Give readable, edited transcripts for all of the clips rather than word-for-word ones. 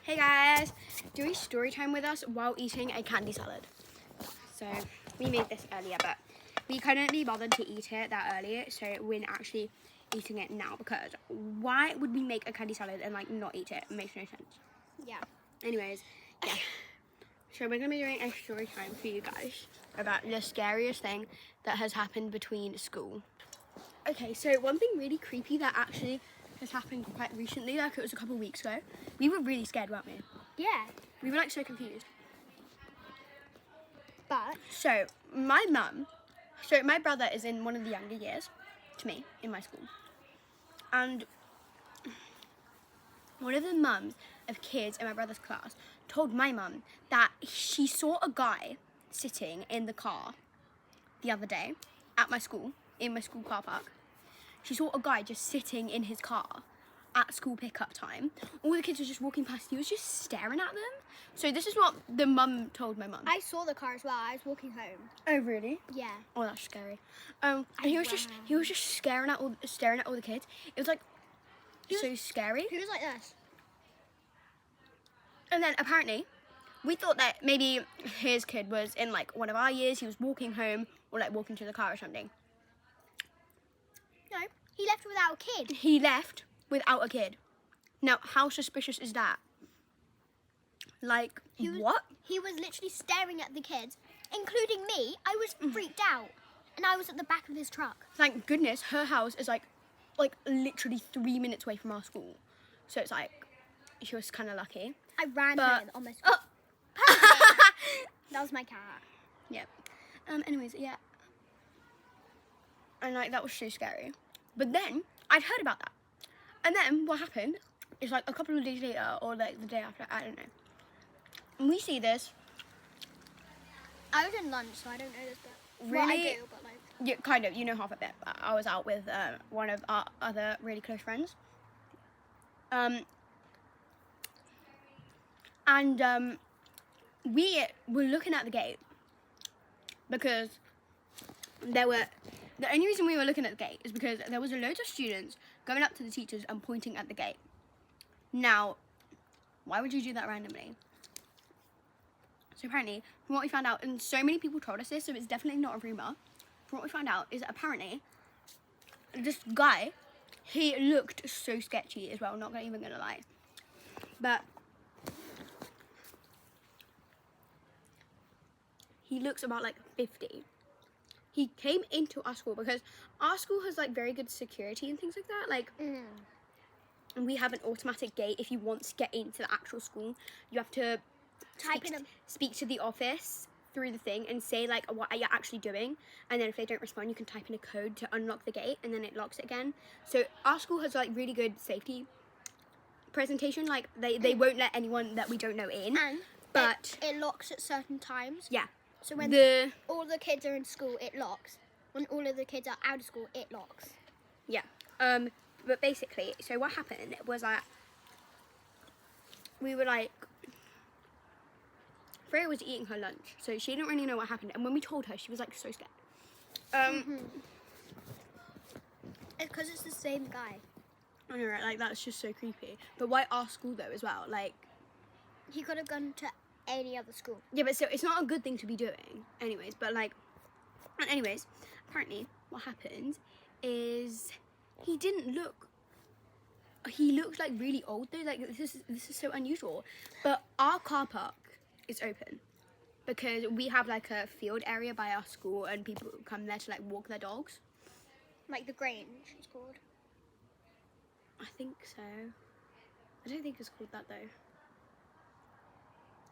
Hey guys, do a story time with us while eating a candy salad. So we made this earlier, but we couldn't be bothered to eat it that early, so we're actually eating it now because why would we make a candy salad and like not eat it? It makes no sense. Yeah. Anyways, yeah. So we're gonna be doing a story time for you guys about the scariest thing that has happened between school. Okay, so one thing really creepy that actually has happened quite recently, like it was a couple of weeks ago. We were really scared, weren't we? Yeah. We were like so confused. But So my brother is in one of the younger years to me in my school. And one of the mums of kids in my brother's class told my mum that she saw a guy sitting in the car the other day at my school, in my school car park. She saw a guy just sitting in his car at school pickup time. All the kids were just walking past. He was just staring at them. So this is what the mum told my mum. I saw the car as well. I was walking home. Oh really? Yeah. Oh, that's scary. And he was just staring at all the kids. It was like so scary. He was like this. And then apparently, we thought that maybe his kid was in like one of our years. He was walking home or like walking to the car or something. No, he left without a kid. He left without a kid. Now, how suspicious is that? Like, what? He was literally staring at the kids, including me. I was freaked out, and I was at the back of his truck. Thank goodness her house is like literally 3 minutes away from our school. So it's like, she was kind of lucky. I ran But- home on my school. Oh. That was my cat. Yep. Anyways, yeah. And like, that was so scary. But then, I'd heard about that. And then what happened is like a couple of days later or like the day after, I don't know. And we see this. I was in lunch, so I don't know this bit. Really? Well, I do, but like. Yeah, kind of, you know half of it. I was out with one of our other really close friends. We were looking at the gate because the only reason we were looking at the gate is because there was loads of students going up to the teachers and pointing at the gate. Now, why would you do that randomly? So apparently, from what we found out, and so many people told us this, so it's definitely not a rumor. From what we found out is that apparently this guy, he looked so sketchy as well, not even gonna lie. But he looks about like 50. He came into our school because our school has like very good security and things like that. Like, and we have an automatic gate. If you want to get into the actual school, you have to speak to the office through the thing and say like what are you actually doing, and then if they don't respond, you can type in a code to unlock the gate, and then it locks it again. So our school has like really good safety presentation. Like they won't let anyone that we don't know in. And but it locks at certain times. yeah. So when all the kids are in school, it locks. When all of the kids are out of school, it locks. Yeah. But basically, so what happened was that we were like, Freya was eating her lunch, so she didn't really know what happened. And when we told her, she was like so scared. It's because it's the same guy. I know, right? Like that's just so creepy. But why our school though as well? Like, He could have gone to any other school. yeah, but so it's not a good thing to be doing, anyways. But like, and anyways, apparently what happened is he didn't look. He looked like really old though. Like this is so unusual. But our car park is open because we have like a field area by our school, and people come there to like walk their dogs. Like the Grange, it's called. I think so. I don't think it's called that though.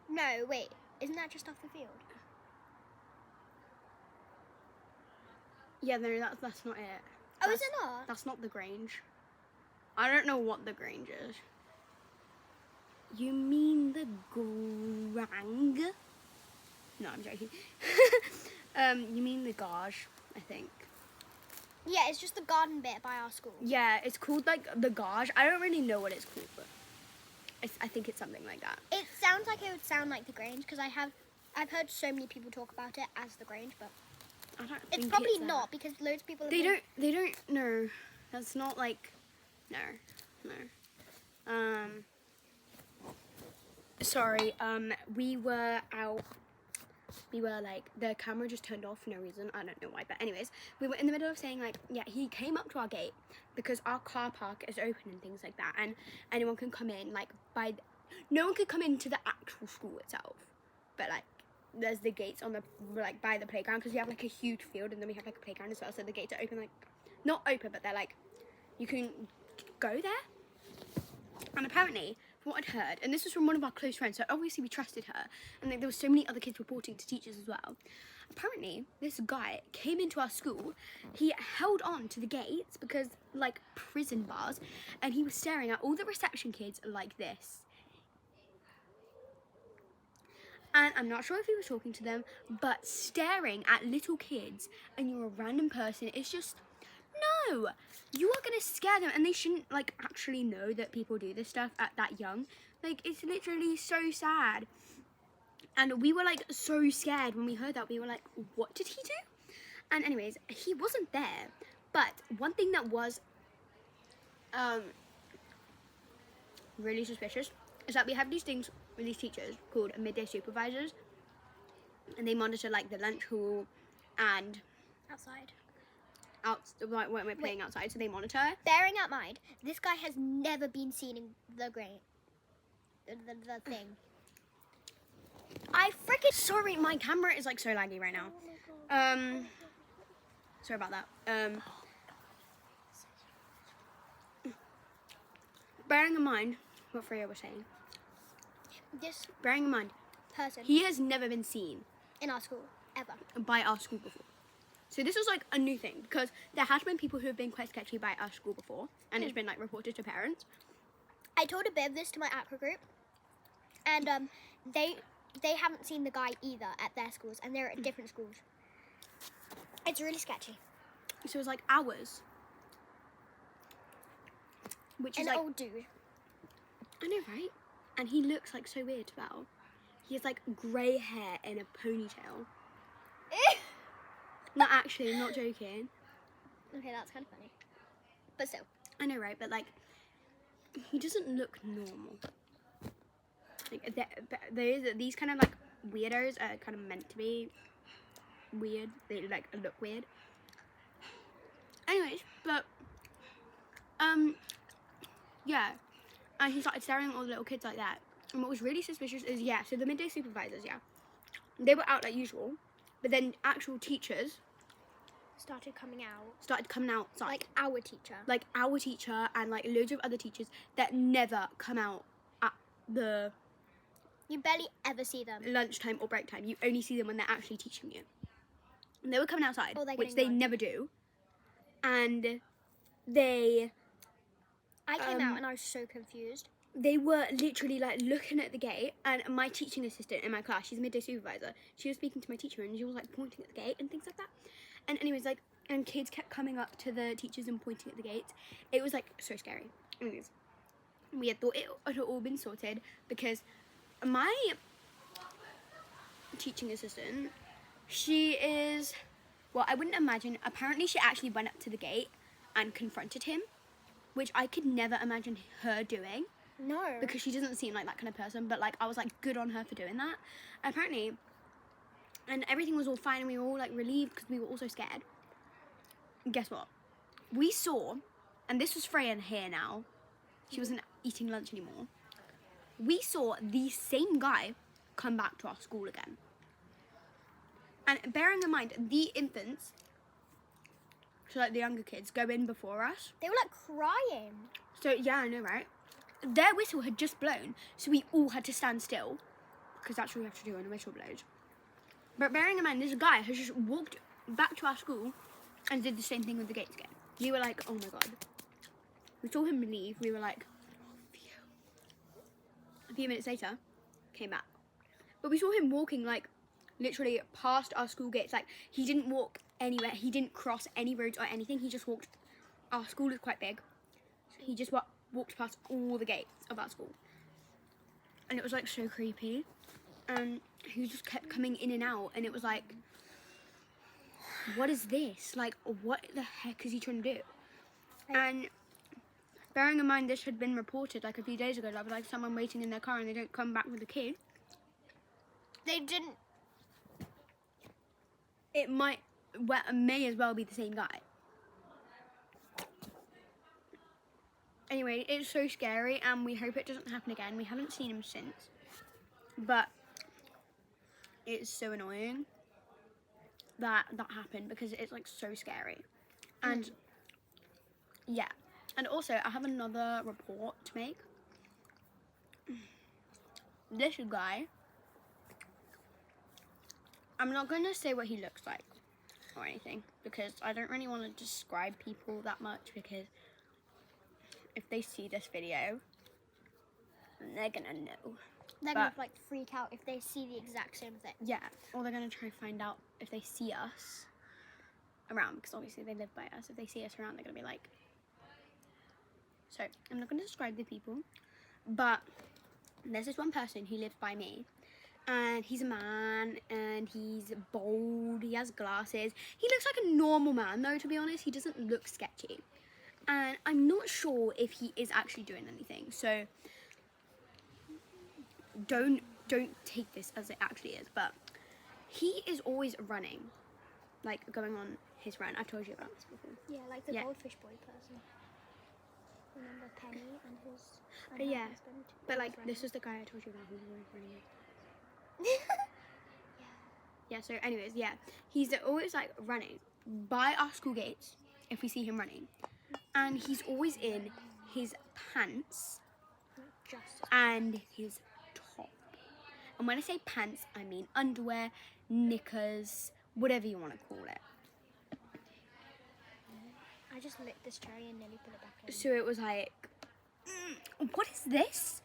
No, wait. Isn't that just off the field? Yeah, no, that's not it. Oh, is it not? That's not the Grange. I don't know what the Grange is. You mean the Grang? No, I'm joking. You mean the Gauge, I think. Yeah, it's just the garden bit by our school. Yeah, it's called like the Gauge. I don't really know what it's called, but I think it's something like that. It sounds like it would sound like the Grange because I've heard so many people talk about it as the Grange, but I don't it's think probably it's that. not because loads of people. They don't know. That's not like no. Sorry, we were out. We were like, the camera just turned off for no reason. I don't know why, but anyways, we were in the middle of saying like, yeah, he came up to our gate because our car park is open and things like that, and anyone can come in like no one could come into the actual school itself, but like there's the gates on the like by the playground because we have like a huge field and then we have like a playground as well, so the gates are open, like not open, but they're like you can go there. And apparently, from what I'd heard, and this was from one of our close friends, so obviously we trusted her, and like, there were so many other kids reporting to teachers as well. Apparently, this guy came into our school, he held on to the gates because, like, prison bars, and he was staring at all the reception kids like this. And I'm not sure if he was talking to them, but staring at little kids and you're a random person, it's just, no, you are going to scare them, and they shouldn't like actually know that people do this stuff at that young. Like, it's literally so sad. And we were like so scared when we heard that. We were like, what did he do? And anyways, he wasn't there. But one thing that was really suspicious is that we have these things with these teachers called midday supervisors, and they monitor like the lunch hall and Outside. Like when we're playing outside, so they monitor. Bearing in mind, this guy has never been seen in the the thing. I freaking Sorry, my camera is like so laggy right now. Sorry about that. Bearing in mind what Freya was saying. This Bearing in mind, person he has never been seen in our school ever. by our school before. So this was like a new thing because there has been people who have been quite sketchy by our school before, and it's been like reported to parents. I told a bit of this to my aqua group, and they haven't seen the guy either at their schools, and they're at different schools. It's really sketchy. So it was like hours, which is An like old dude. I know, right? And he looks like so weird as well. He has like grey hair and a ponytail. No, actually, I'm not joking. Okay, that's kind of funny. But still. I know, right? But like, he doesn't look normal. Like, there is these kind of like weirdos are kind of meant to be weird. They like look weird. Anyways, but yeah, and he started staring at all the little kids like that. And what was really suspicious is so the midday supervisors, they were out like usual, but then actual teachers Started coming outside. like our teacher. Like our teacher and like loads of other teachers that never come out at the You barely ever see them. lunchtime or break time. You only see them when they're actually teaching you. And they were coming outside, Or they're which getting they lunch. never do. And they I came out and I was so confused. were literally like looking at the gate, and my teaching assistant in my class, she's a midday supervisor, she was speaking to my teacher and she was like pointing at the gate and things like that. And anyways, like, and kids kept coming up to the teachers and pointing at the gate. It was like so scary. Anyways, we had thought it had all been sorted because my teaching assistant, she is, well, I wouldn't imagine, apparently she actually went up to the gate and confronted him, which I could never imagine her doing. No. Because she doesn't seem like that kind of person, but like I was like good on her for doing that. Apparently, and everything was all fine and we were all like relieved because we were all so scared. And guess what? We saw, and this was Freya here now, she wasn't eating lunch anymore. We saw the same guy come back to our school again. And bearing in mind, the infants, so like the younger kids, go in before us. They were like crying. So yeah, I know, right? Their whistle had just blown, so we all had to stand still because that's what we have to do when the whistle blows. But bearing in mind, this guy has just walked back to our school and did the same thing with the gates again. We were like, oh my god. We saw him leave. We were like, phew. A few minutes later, came back. But we saw him walking like literally past our school gates. Like, he didn't walk anywhere. He didn't cross any roads or anything. He just walked. Our school is quite big. So he just walked past all the gates of our school. And it was like so creepy. And he just kept coming in and out. And it was like, what is this? Like, what the heck is he trying to do? And bearing in mind this had been reported like a few days ago, like someone waiting in their car and they don't come back with the key. They didn't. It may as well be the same guy. Anyway, it's so scary and we hope it doesn't happen again. We haven't seen him since. But it's so annoying that happened because it's like so scary. And yeah. And also I have another report to make. This guy, I'm not going to say what he looks like or anything because I don't really want to describe people that much because if they see this video, they're gonna know. They're gonna like freak out if they see the exact same thing. Yeah, or they're gonna try and find out if they see us around because obviously they live by us. If they see us around, they're gonna be like. So I'm not gonna describe the people, but there's this one person who lives by me, and he's a man, and he's bald. He has glasses. He looks like a normal man, though. To be honest, he doesn't look sketchy. And I'm not sure if he is actually doing anything. So don't take this as it actually is. But he is always running, like going on his run. I've told you about this before. Yeah, like the goldfish boy person. Remember Penny and his yeah, husband? but like this was the guy I told you about who was always running. Yeah. So anyways, yeah, he's always like running by our school gates if we see him running. And he's always in his pants and his top. And when I say pants, I mean underwear, knickers, whatever you want to call it. I just licked this cherry and nearly put it back in. So it was like, what is this?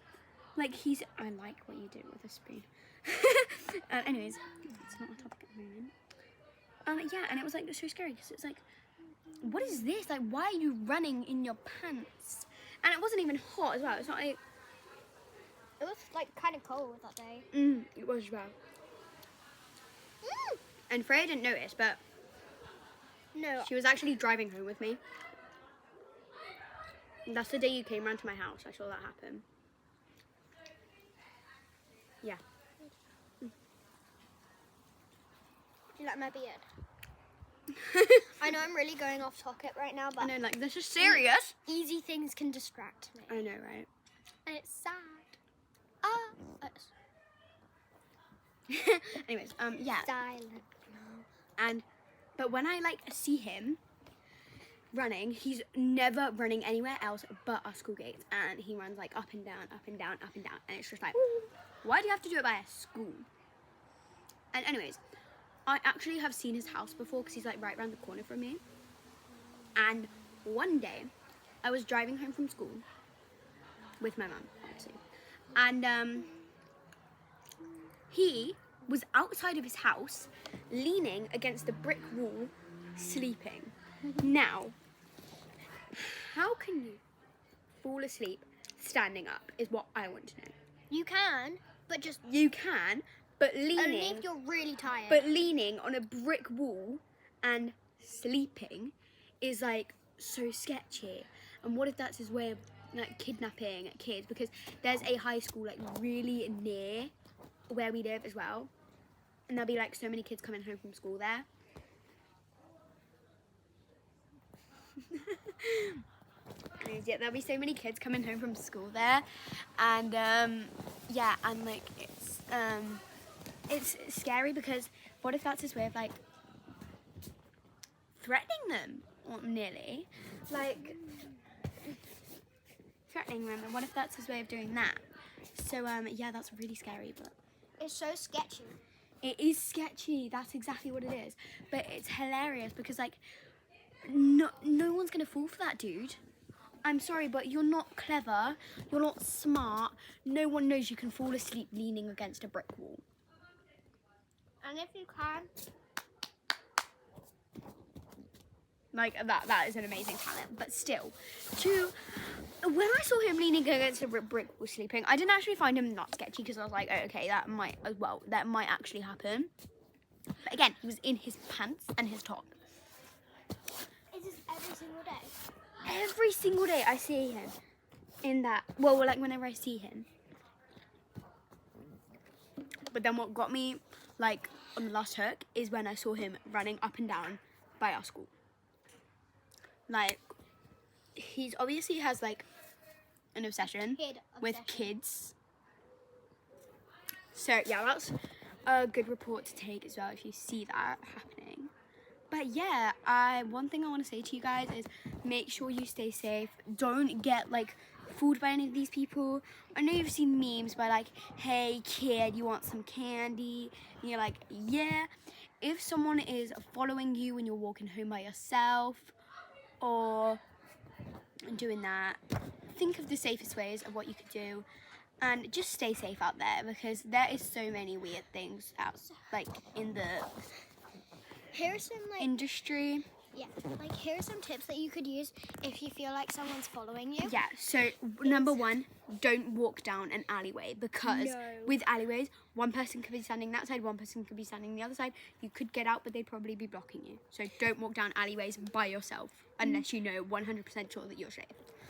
Like I like what you do with a spoon. Anyways, it's not a topic at the moment. Yeah, and it was like so scary because it's like, what is this? Like, why are you running in your pants? And it wasn't even hot as well. It's not like... It was, like, kind of cold that day. It was as well. And Freya didn't notice, but... No. She was actually driving home with me. And that's the day you came round to my house. I saw that happen. Yeah. Do you like my beard? I know I'm really going off topic right now, but... I know, like, this is serious. Easy things can distract me. I know, right? And it's sad. Anyways, yeah. Silent. But when I, like, see him running, he's never running anywhere else but our school gates. And he runs, like, up and down, up and down, up and down. And it's just like, why do you have to do it by a school? And anyways... I actually have seen his house before because he's like right around the corner from me. And one day, I was driving home from school with my mum, obviously. And he was outside of his house, leaning against the brick wall, sleeping. Now, how can you fall asleep standing up is what I want to know. You can, but just... You can, but leaning... Only if you're really tired. But leaning on a brick wall and sleeping is, like, so sketchy. And what if that's his way of, like, kidnapping kids? Because there's a high school, like, really near where we live as well. And there'll be, like, so many kids coming home from school there. Yeah, there'll be so many kids coming home from school there. And, yeah, and, like, it's scary because what if that's his way of, like, threatening them, or nearly, like, threatening them, and what if that's his way of doing that? So, yeah, that's really scary, but... It's so sketchy. It is sketchy, that's exactly what it is, but it's hilarious because, like, no one's gonna fall for that, dude. I'm sorry, but you're not clever, you're not smart, no one knows you can fall asleep leaning against a brick wall. And if you can... Like, that is an amazing talent. But still, when I saw him leaning against a brick wall sleeping, I didn't actually find him that sketchy because I was like, oh, okay, that might actually happen. But again, he was in his pants and his top. Is this every single day? every single day I see him in that. Well, like whenever I see him. But then what got me like on the last hook is when I saw him running up and down by our school. Like, he's obviously has like an obsession with kids. So yeah, that's a good report to take as well if you see that happening. But yeah, one thing I want to say to you guys is make sure you stay safe. Don't get like fooled by any of these people. I know you've seen memes by like, hey kid, you want some candy? And you're like, yeah. If someone is following you when you're walking home by yourself or doing that, think of the safest ways of what you could do. And just stay safe out there because there is so many weird things out like in the Here are some like industry. Yeah, like here are some tips that you could use if you feel like someone's following you. Yeah, so number one, don't walk down an alleyway because with alleyways, one person could be standing that side, one person could be standing the other side. You could get out, but they'd probably be blocking you. So don't walk down alleyways by yourself unless you know 100% sure that you're safe.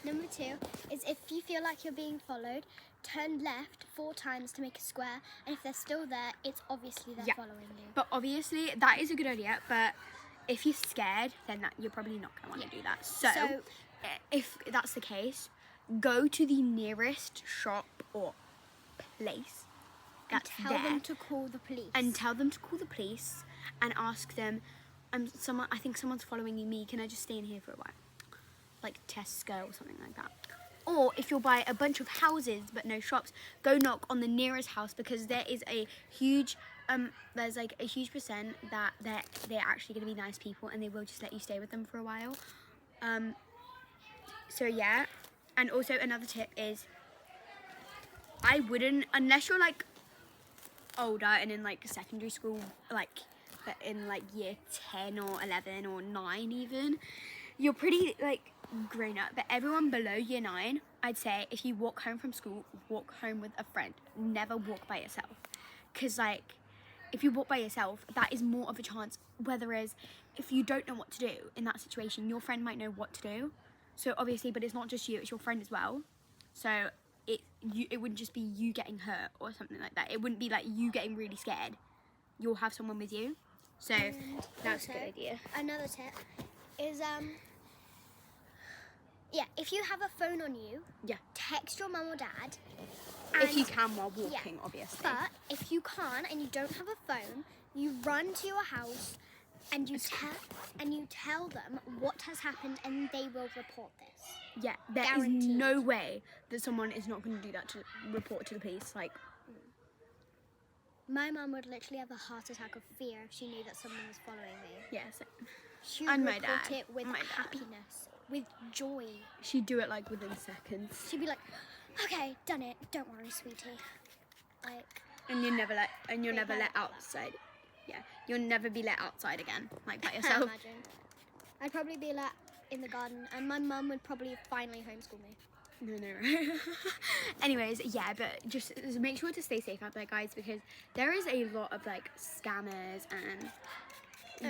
Number 2 is if you feel like you're being followed, turn left 4 times to make a square, and if they're still there, it's obviously they're following you. But obviously, that is a good idea, but if you're scared, then you're probably not going to want to do that. So, if that's the case, go to the nearest shop or place that's tell them to call the police. And tell them to call the police and ask them, I think someone's following me, can I just stay in here for a while? Like Tesco or something like that. Or if you're by a bunch of houses but no shops, go knock on the nearest house because there is a huge there's like a huge percent that they're actually going to be nice people and they will just let you stay with them for a while. So yeah, and also another tip is I wouldn't, unless you're like older and in like secondary school, like in like year 10 or 11 or 9 even, you're pretty like grown up. But everyone below year 9, I'd say if you walk home from school, walk home with a friend. Never walk by yourself, because like if you walk by yourself, that is more of a chance. Whereas if you don't know what to do in that situation, your friend might know what to do. So obviously, but it's not just you, it's your friend as well. So it wouldn't just be you getting hurt or something like that. It wouldn't be like you getting really scared. You'll have someone with you. So that's a good idea. Another tip is if you have a phone on you, text your mum or dad. If you can while walking, obviously. But if you can't and you don't have a phone, you run to your house and you tell them what has happened and they will report this. Yeah, there is no way that someone is not going to do that to report to the police. Like, my mum would literally have a heart attack of fear if she knew that someone was following me. Yes. She would report it with happiness, with joy. She'd do it like within seconds. She'd be like, "Okay, done it. Don't worry, sweetie." Like. And you're never let outside. Yeah, you'll never be let outside again, like by yourself. Imagine. I'd probably be let in the garden, and my mum would probably finally homeschool me. No, right? Anyways, yeah, but just make sure to stay safe out there, guys, because there is a lot of like scammers and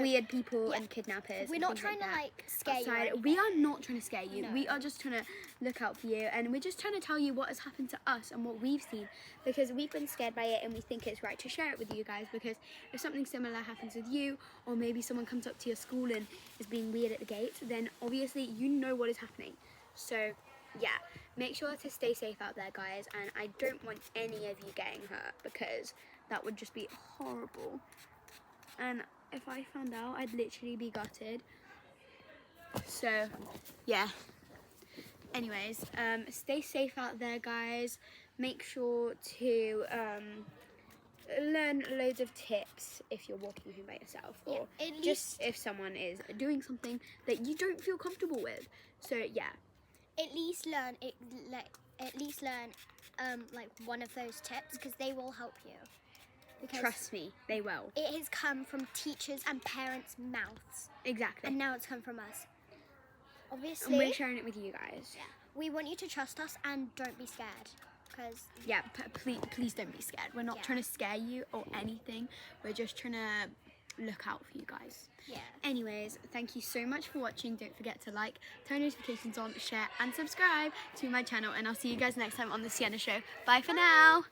weird people and kidnappers. We're not trying to like scare you. We are not trying to scare you. No. We are just trying to look out for you, and we're just trying to tell you what has happened to us and what we've seen, because we've been scared by it and we think it's right to share it with you guys, because if something similar happens with you, or maybe someone comes up to your school and is being weird at the gate, then obviously you know what is happening. So yeah, make sure to stay safe out there, guys, and I don't want any of you getting hurt, because that would just be horrible. And if I found out, I'd literally be gutted. So yeah, anyways, stay safe out there, guys. Make sure to learn loads of tips if you're walking home by yourself, or just if someone is doing something that you don't feel comfortable with. So yeah, at least learn like one of those tips, because they will help you. Because trust me, they will. It has come from teachers and parents' mouths. Exactly. And now it's come from us. Obviously. And we're sharing it with you guys. Yeah. We want you to trust us and don't be scared. Because please don't be scared. We're not trying to scare you or anything. We're just trying to look out for you guys. Yeah. Anyways, thank you so much for watching. Don't forget to like, turn notifications on, share and subscribe to my channel, and I'll see you guys next time on the Sienna Show. Bye for now.